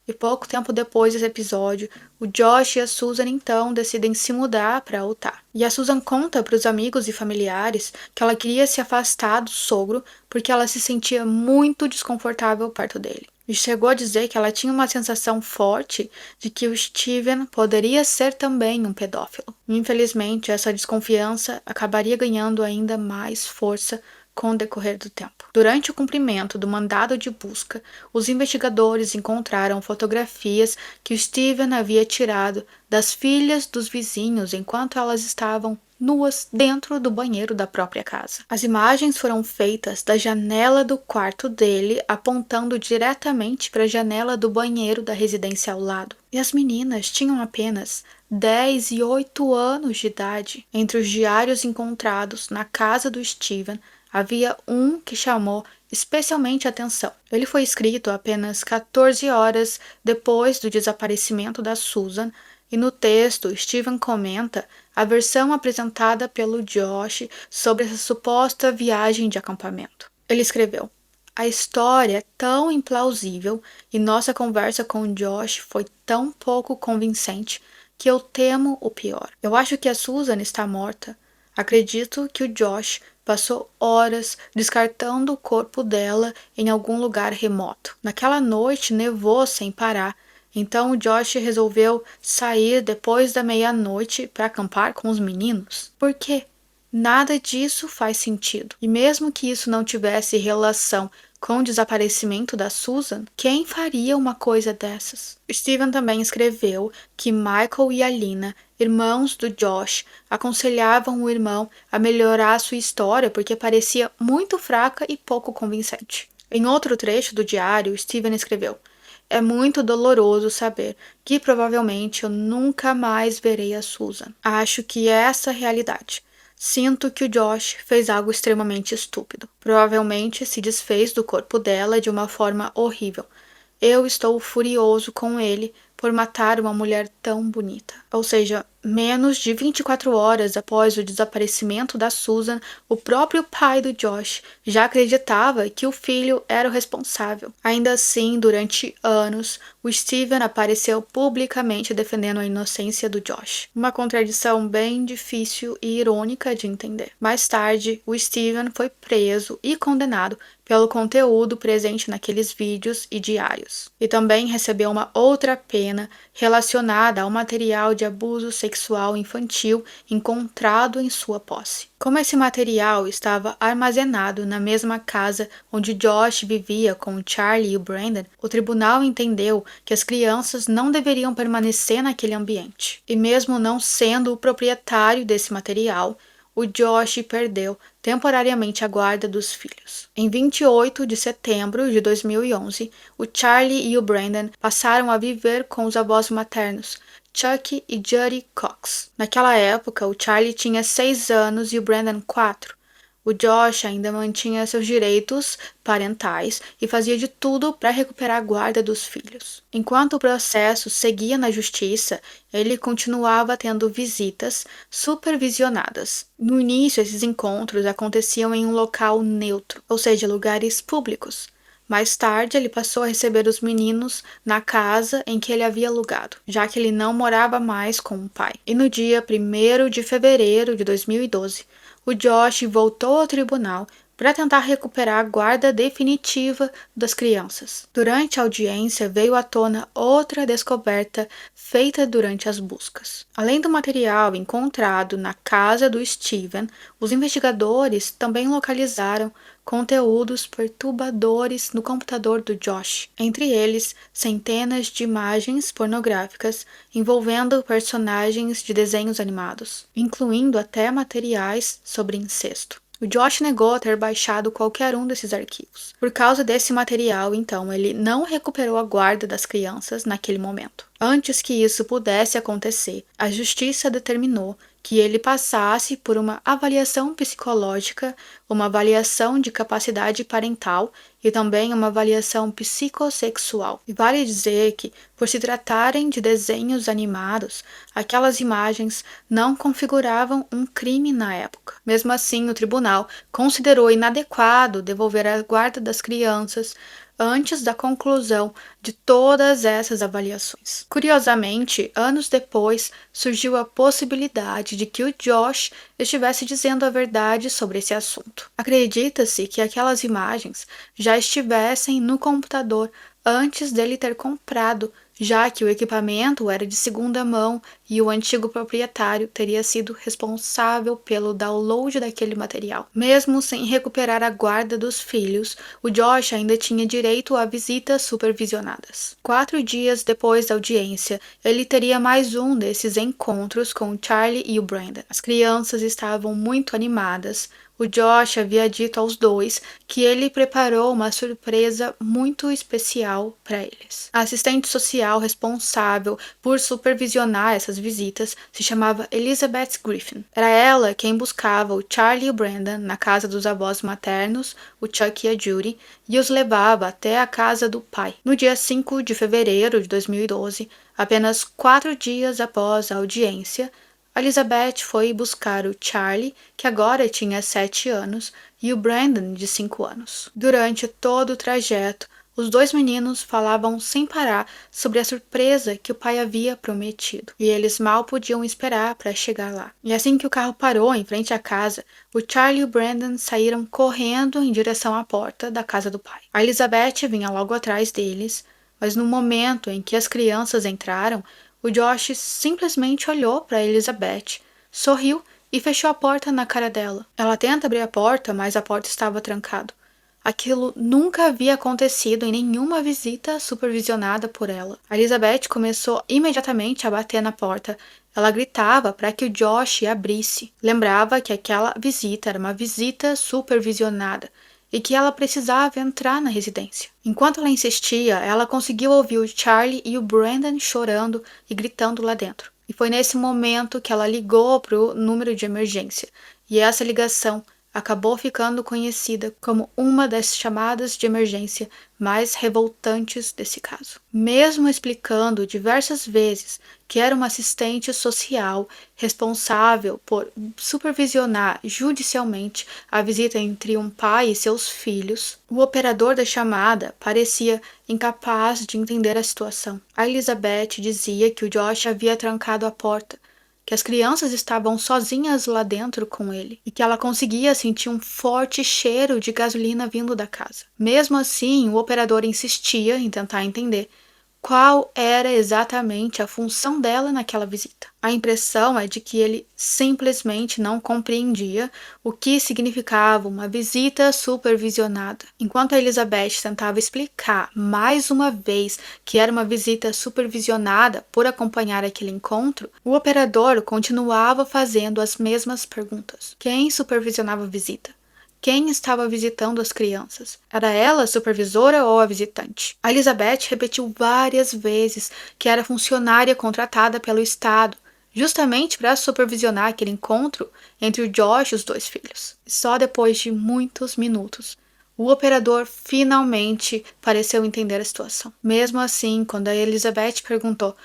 E pouco tempo depois desse episódio, o Josh e a Susan então decidem se mudar para Utah. E a Susan conta para os amigos e familiares que ela queria se afastar do sogro porque ela se sentia muito desconfortável perto dele. E chegou a dizer que ela tinha uma sensação forte de que o Steven poderia ser também um pedófilo. Infelizmente, essa desconfiança acabaria ganhando ainda mais força com o decorrer do tempo. Durante o cumprimento do mandado de busca, os investigadores encontraram fotografias que o Steven havia tirado das filhas dos vizinhos enquanto elas estavam nuas dentro do banheiro da própria casa. As imagens foram feitas da janela do quarto dele, apontando diretamente para a janela do banheiro da residência ao lado. E as meninas tinham apenas 10 e 8 anos de idade. Entre os diários encontrados na casa do Steven, havia um que chamou especialmente a atenção. Ele foi escrito apenas 14 horas depois do desaparecimento da Susan, e no texto Steven comenta a versão apresentada pelo Josh sobre essa suposta viagem de acampamento. Ele escreveu: "A história é tão implausível e nossa conversa com o Josh foi tão pouco convincente que eu temo o pior. Eu acho que a Susan está morta. Acredito que o Josh passou horas descartando o corpo dela em algum lugar remoto. Naquela noite nevou sem parar, então o Josh resolveu sair depois da meia-noite para acampar com os meninos. Por quê? Nada disso faz sentido. E mesmo que isso não tivesse relação com o desaparecimento da Susan, quem faria uma coisa dessas?" Steven também escreveu que Michael e Alina, irmãos do Josh, aconselhavam o irmão a melhorar sua história porque parecia muito fraca e pouco convincente. Em outro trecho do diário, Steven escreveu: "É muito doloroso saber que provavelmente eu nunca mais verei a Susan. Acho que é essa a realidade. Sinto que o Josh fez algo extremamente estúpido. Provavelmente se desfez do corpo dela de uma forma horrível. Eu estou furioso com ele por matar uma mulher tão bonita." Ou seja, menos de 24 horas após o desaparecimento da Susan, o próprio pai do Josh já acreditava que o filho era o responsável. Ainda assim, durante anos, o Steven apareceu publicamente defendendo a inocência do Josh. Uma contradição bem difícil e irônica de entender. Mais tarde, o Steven foi preso e condenado pelo conteúdo presente naqueles vídeos e diários. E também recebeu uma outra pena relacionada ao material de abuso sexual infantil encontrado em sua posse. Como esse material estava armazenado na mesma casa onde Josh vivia com o Charlie e o Brandon, o tribunal entendeu que as crianças não deveriam permanecer naquele ambiente. E mesmo não sendo o proprietário desse material, o Josh perdeu temporariamente a guarda dos filhos. Em 28 de setembro de 2011, o Charlie e o Brandon passaram a viver com os avós maternos, Chuck e Judy Cox. Naquela época, o Charlie tinha 6 anos e o Brandon 4. O Josh ainda mantinha seus direitos parentais e fazia de tudo para recuperar a guarda dos filhos. Enquanto o processo seguia na justiça, ele continuava tendo visitas supervisionadas. No início, esses encontros aconteciam em um local neutro, ou seja, lugares públicos. Mais tarde, ele passou a receber os meninos na casa em que ele havia alugado, já que ele não morava mais com o pai. E no dia 1º de fevereiro de 2012, o Josh voltou ao tribunal para tentar recuperar a guarda definitiva das crianças. Durante a audiência, veio à tona outra descoberta feita durante as buscas. Além do material encontrado na casa do Steven, os investigadores também localizaram conteúdos perturbadores no computador do Josh, entre eles centenas de imagens pornográficas envolvendo personagens de desenhos animados, incluindo até materiais sobre incesto. O Josh negou ter baixado qualquer um desses arquivos. Por causa desse material, então, ele não recuperou a guarda das crianças naquele momento. Antes que isso pudesse acontecer, a justiça determinou que ele passasse por uma avaliação psicológica, uma avaliação de capacidade parental e também uma avaliação psicossexual. E vale dizer que, por se tratarem de desenhos animados, aquelas imagens não configuravam um crime na época. Mesmo assim, o tribunal considerou inadequado devolver a guarda das crianças antes da conclusão de todas essas avaliações. Curiosamente, anos depois, surgiu a possibilidade de que o Josh estivesse dizendo a verdade sobre esse assunto. Acredita-se que aquelas imagens já estivessem no computador antes dele ter comprado, já que o equipamento era de segunda mão e o antigo proprietário teria sido responsável pelo download daquele material. Mesmo sem recuperar a guarda dos filhos, o Josh ainda tinha direito a visitas supervisionadas. 4 dias depois da audiência, ele teria mais um desses encontros com o Charlie e o Brandon. As crianças estavam muito animadas. O Josh havia dito aos dois que ele preparou uma surpresa muito especial para eles. A assistente social responsável por supervisionar essas visitas se chamava Elizabeth Griffin. Era ela quem buscava o Charlie e o Brandon na casa dos avós maternos, o Chuck e a Judy, e os levava até a casa do pai. No dia 5 de fevereiro de 2012, apenas 4 dias após a audiência, Elizabeth foi buscar o Charlie, que agora tinha 7 anos, e o Brandon, de 5 anos. Durante todo o trajeto, os dois meninos falavam sem parar sobre a surpresa que o pai havia prometido, e eles mal podiam esperar para chegar lá. E assim que o carro parou em frente à casa, o Charlie e o Brandon saíram correndo em direção à porta da casa do pai. A Elizabeth vinha logo atrás deles, mas no momento em que as crianças entraram, o Josh simplesmente olhou para Elizabeth, sorriu e fechou a porta na cara dela. Ela tenta abrir a porta, mas a porta estava trancada. Aquilo nunca havia acontecido em nenhuma visita supervisionada por ela. A Elizabeth começou imediatamente a bater na porta. Ela gritava para que o Josh abrisse. Lembrava que aquela visita era uma visita supervisionada e que ela precisava entrar na residência. Enquanto ela insistia, ela conseguiu ouvir o Charlie e o Brandon chorando e gritando lá dentro. E foi nesse momento que ela ligou para o número de emergência. E essa ligação acabou ficando conhecida como uma das chamadas de emergência mais revoltantes desse caso. Mesmo explicando diversas vezes que era uma assistente social responsável por supervisionar judicialmente a visita entre um pai e seus filhos, o operador da chamada parecia incapaz de entender a situação. A Elizabeth dizia que o Josh havia trancado a porta, que as crianças estavam sozinhas lá dentro com ele e que ela conseguia sentir um forte cheiro de gasolina vindo da casa. Mesmo assim, o operador insistia em tentar entender qual era exatamente a função dela naquela visita. A impressão é de que ele simplesmente não compreendia o que significava uma visita supervisionada. Enquanto a Elizabeth tentava explicar mais uma vez que era uma visita supervisionada por acompanhar aquele encontro, o operador continuava fazendo as mesmas perguntas. Quem supervisionava a visita? Quem estava visitando as crianças? Era ela a supervisora ou a visitante? A Elizabeth repetiu várias vezes que era funcionária contratada pelo Estado, justamente para supervisionar aquele encontro entre o Josh e os dois filhos. Só depois de muitos minutos, o operador finalmente pareceu entender a situação. Mesmo assim, quando a Elizabeth perguntou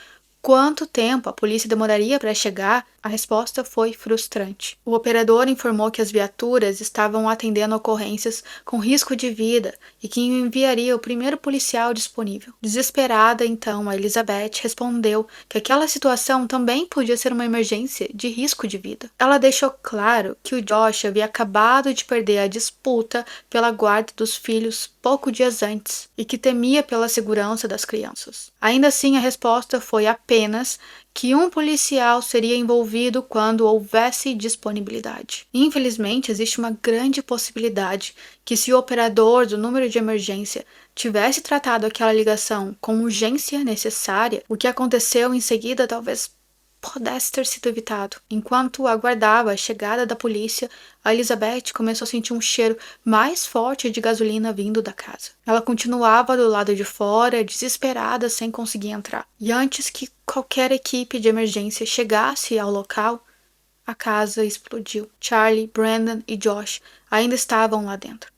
quanto tempo a polícia demoraria para chegar, A resposta foi frustrante. O operador informou que as viaturas estavam atendendo ocorrências com risco de vida e que enviaria o primeiro policial disponível. Desesperada, então, a Elizabeth respondeu que aquela situação também podia ser uma emergência de risco de vida. Ela deixou claro que o Josh havia acabado de perder a disputa pela guarda dos filhos poucos dias antes e que temia pela segurança das crianças. Ainda assim, a resposta foi apenas que um policial seria envolvido quando houvesse disponibilidade. Infelizmente, existe uma grande possibilidade que, se o operador do número de emergência tivesse tratado aquela ligação com urgência necessária, o que aconteceu em seguida talvez pudesse ter sido evitado. Enquanto aguardava a chegada da polícia, a Elizabeth começou a sentir um cheiro mais forte de gasolina vindo da casa. Ela continuava do lado de fora, desesperada, sem conseguir entrar. E antes que qualquer equipe de emergência chegasse ao local, a casa explodiu. Charlie, Brandon e Josh ainda estavam lá dentro.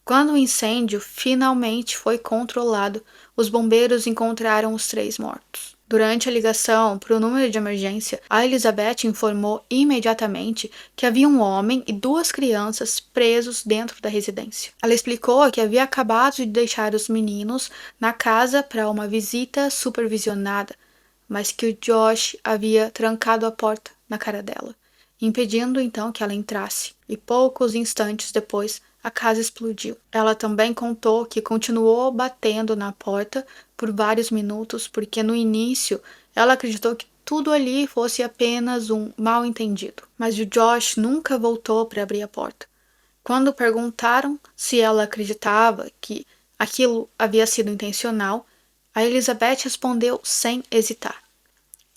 Quando o incêndio finalmente foi controlado, os bombeiros encontraram os 3 mortos. Durante a ligação para o número de emergência, a Elizabeth informou imediatamente que havia um homem e 2 crianças presos dentro da residência. Ela explicou que havia acabado de deixar os meninos na casa para uma visita supervisionada, mas que o Josh havia trancado a porta na cara dela, impedindo então que ela entrasse. E poucos instantes depois, a casa explodiu. Ela também contou que continuou batendo na porta por vários minutos porque no início ela acreditou que tudo ali fosse apenas um mal-entendido. Mas o Josh nunca voltou para abrir a porta. Quando perguntaram se ela acreditava que aquilo havia sido intencional, a Elizabeth respondeu sem hesitar.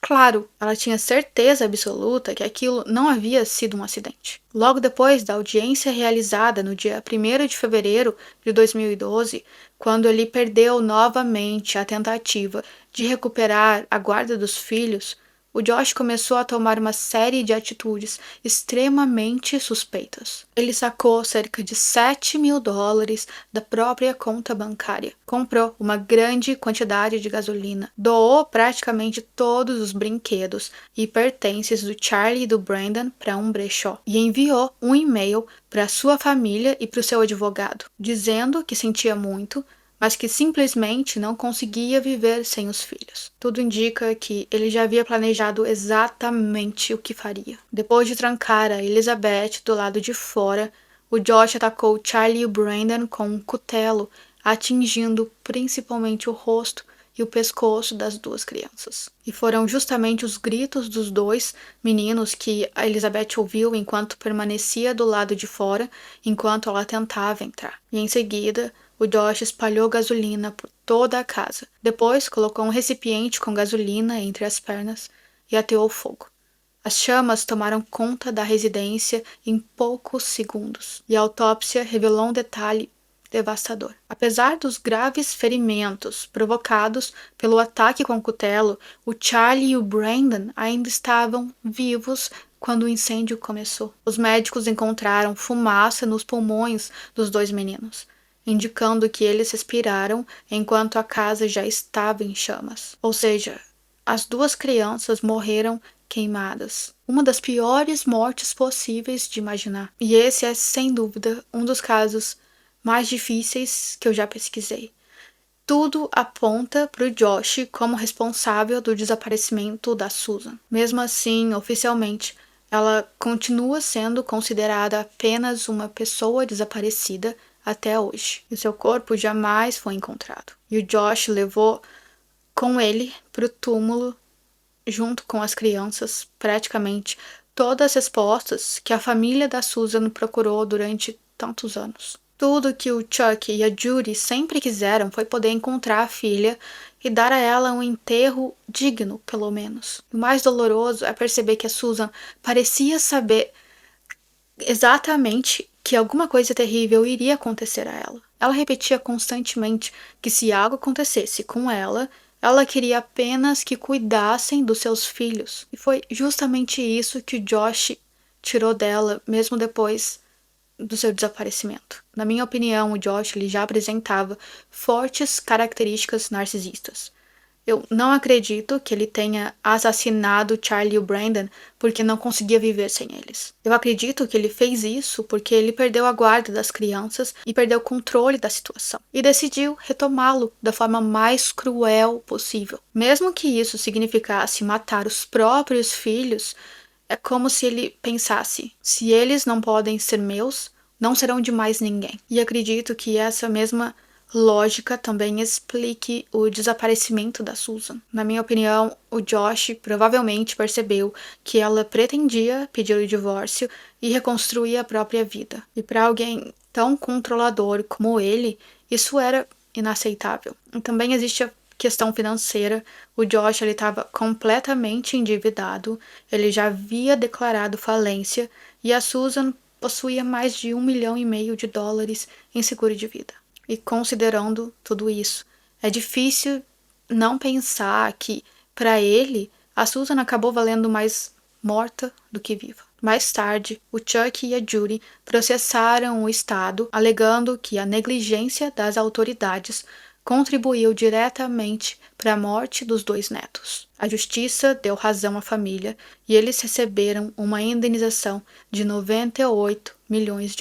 Claro, ela tinha certeza absoluta que aquilo não havia sido um acidente. Logo depois da audiência realizada no dia 1º de fevereiro de 2012, quando ele perdeu novamente a tentativa de recuperar a guarda dos filhos, o Josh começou a tomar uma série de atitudes extremamente suspeitas. Ele sacou cerca de $7.000 da própria conta bancária, comprou uma grande quantidade de gasolina, doou praticamente todos os brinquedos e pertences do Charlie e do Brandon para um brechó e enviou um e-mail para sua família e para o seu advogado, dizendo que sentia muito, mas que simplesmente não conseguia viver sem os filhos. Tudo indica que ele já havia planejado exatamente o que faria. Depois de trancar a Elizabeth do lado de fora, o Josh atacou Charlie e o Brandon com um cutelo, atingindo principalmente o rosto e o pescoço das 2 crianças. E foram justamente os gritos dos 2 meninos que a Elizabeth ouviu enquanto permanecia do lado de fora, enquanto ela tentava entrar. E em seguida, o Josh espalhou gasolina por toda a casa. Depois, colocou um recipiente com gasolina entre as pernas e ateou fogo. As chamas tomaram conta da residência em poucos segundos, e a autópsia revelou um detalhe devastador. Apesar dos graves ferimentos provocados pelo ataque com o cutelo, o Charlie e o Brandon ainda estavam vivos quando o incêndio começou. Os médicos encontraram fumaça nos pulmões dos 2 meninos, indicando que eles respiraram enquanto a casa já estava em chamas. Ou seja, as 2 crianças morreram queimadas. Uma das piores mortes possíveis de imaginar. E esse é, sem dúvida, um dos casos mais difíceis que eu já pesquisei. Tudo aponta para o Josh como responsável do desaparecimento da Susan. Mesmo assim, oficialmente, ela continua sendo considerada apenas uma pessoa desaparecida até hoje. E seu corpo jamais foi encontrado. E o Josh levou com ele para o túmulo, junto com as crianças, praticamente todas as respostas que a família da Susan procurou durante tantos anos. Tudo que o Chuck e a Judy sempre quiseram foi poder encontrar a filha e dar a ela um enterro digno, pelo menos. O mais doloroso é perceber que a Susan parecia saber exatamente que alguma coisa terrível iria acontecer a ela. Ela repetia constantemente que se algo acontecesse com ela, ela queria apenas que cuidassem dos seus filhos. E foi justamente isso que o Josh tirou dela, mesmo depois do seu desaparecimento. Na minha opinião, o Josh ele já apresentava fortes características narcisistas. Eu não acredito que ele tenha assassinado Charlie e o Brandon porque não conseguia viver sem eles. Eu acredito que ele fez isso porque ele perdeu a guarda das crianças e perdeu o controle da situação. E decidiu retomá-lo da forma mais cruel possível. Mesmo que isso significasse matar os próprios filhos, é como se ele pensasse: se eles não podem ser meus, não serão de mais ninguém. E acredito que essa mesma lógica também explique o desaparecimento da Susan. Na minha opinião, o Josh provavelmente percebeu que ela pretendia pedir o divórcio e reconstruir a própria vida. E para alguém tão controlador como ele, isso era inaceitável. E também existe a questão financeira. O Josh estava completamente endividado, ele já havia declarado falência e a Susan possuía mais de US$ 1,5 milhão em seguro de vida. E considerando tudo isso, é difícil não pensar que, para ele, a Susan acabou valendo mais morta do que viva. Mais tarde, o Chuck e a Judy processaram o Estado, alegando que a negligência das autoridades contribuiu diretamente para a morte dos 2 netos. A justiça deu razão à família e eles receberam uma indenização de US$ 98 milhões.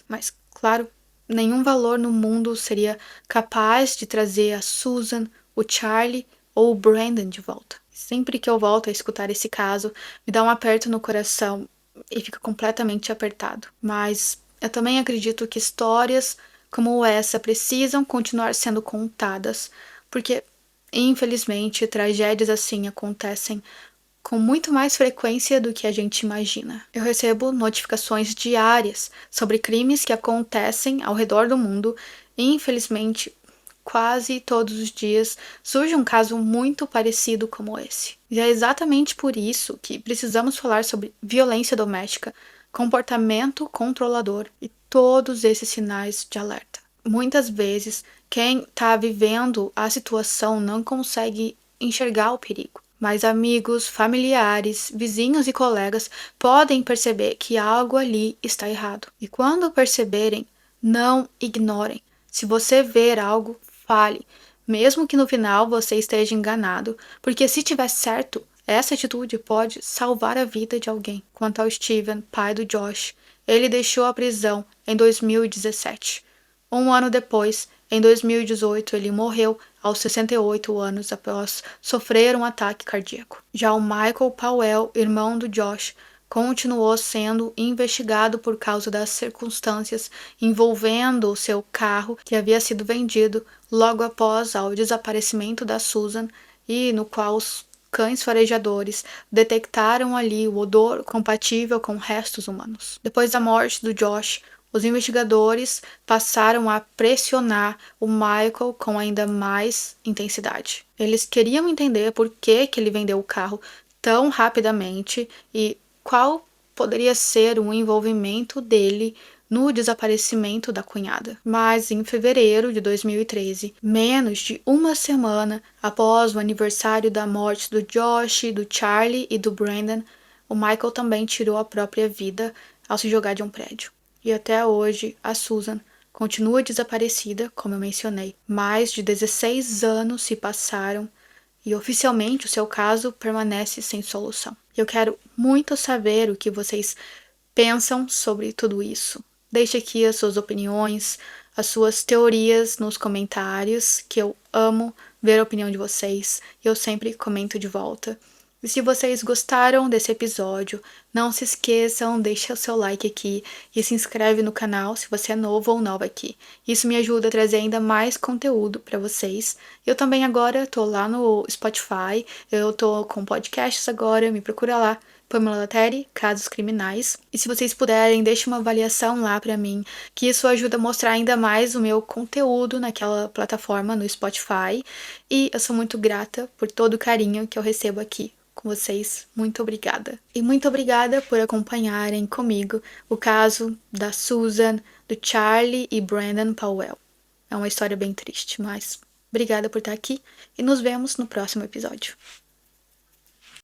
Mas, claro, nenhum valor no mundo seria capaz de trazer a Susan, o Charlie ou o Brandon de volta. Sempre que eu volto a escutar esse caso, me dá um aperto no coração e fica completamente apertado. Mas eu também acredito que histórias como essa precisam continuar sendo contadas, porque, infelizmente, tragédias assim acontecem com muito mais frequência do que a gente imagina. Eu recebo notificações diárias sobre crimes que acontecem ao redor do mundo e, infelizmente, quase todos os dias surge um caso muito parecido como esse. E é exatamente por isso que precisamos falar sobre violência doméstica, comportamento controlador e todos esses sinais de alerta. Muitas vezes, quem está vivendo a situação não consegue enxergar o perigo. Mas amigos, familiares, vizinhos e colegas podem perceber que algo ali está errado. E quando perceberem, não ignorem. Se você ver algo, fale, mesmo que no final você esteja enganado, porque se tiver certo, essa atitude pode salvar a vida de alguém. Quanto ao Steven, pai do Josh, ele deixou a prisão em 2017. Um ano depois, em 2018, ele morreu aos 68 anos após sofrer um ataque cardíaco. Já o Michael Powell, irmão do Josh, continuou sendo investigado por causa das circunstâncias envolvendo o seu carro que havia sido vendido logo após o desaparecimento da Susan e no qual os cães farejadores detectaram ali o odor compatível com restos humanos. Depois da morte do Josh, os investigadores passaram a pressionar o Michael com ainda mais intensidade. Eles queriam entender por que ele vendeu o carro tão rapidamente e qual poderia ser o envolvimento dele no desaparecimento da cunhada. Mas em fevereiro de 2013, menos de uma semana após o aniversário da morte do Josh, do Charlie e do Brandon, o Michael também tirou a própria vida ao se jogar de um prédio. E até hoje, a Susan continua desaparecida, como eu mencionei. Mais de 16 anos se passaram e oficialmente o seu caso permanece sem solução. Eu quero muito saber o que vocês pensam sobre tudo isso. Deixe aqui as suas opiniões, as suas teorias nos comentários, que eu amo ver a opinião de vocês. Eu sempre comento de volta. E se vocês gostaram desse episódio, não se esqueçam, deixa o seu like aqui e se inscreve no canal se você é novo ou nova aqui. Isso me ajuda a trazer ainda mais conteúdo para vocês. Eu também agora tô lá no Spotify, eu tô com podcasts agora, me procura lá, Pamela Lateri, Casos Criminais. E se vocês puderem, deixe uma avaliação lá para mim, que isso ajuda a mostrar ainda mais o meu conteúdo naquela plataforma no Spotify. E eu sou muito grata por todo o carinho que eu recebo aqui com vocês. Muito obrigada. E muito obrigada por acompanharem comigo o caso da Susan, do Charlie e Brandon Powell. É uma história bem triste, mas obrigada por estar aqui e nos vemos no próximo episódio.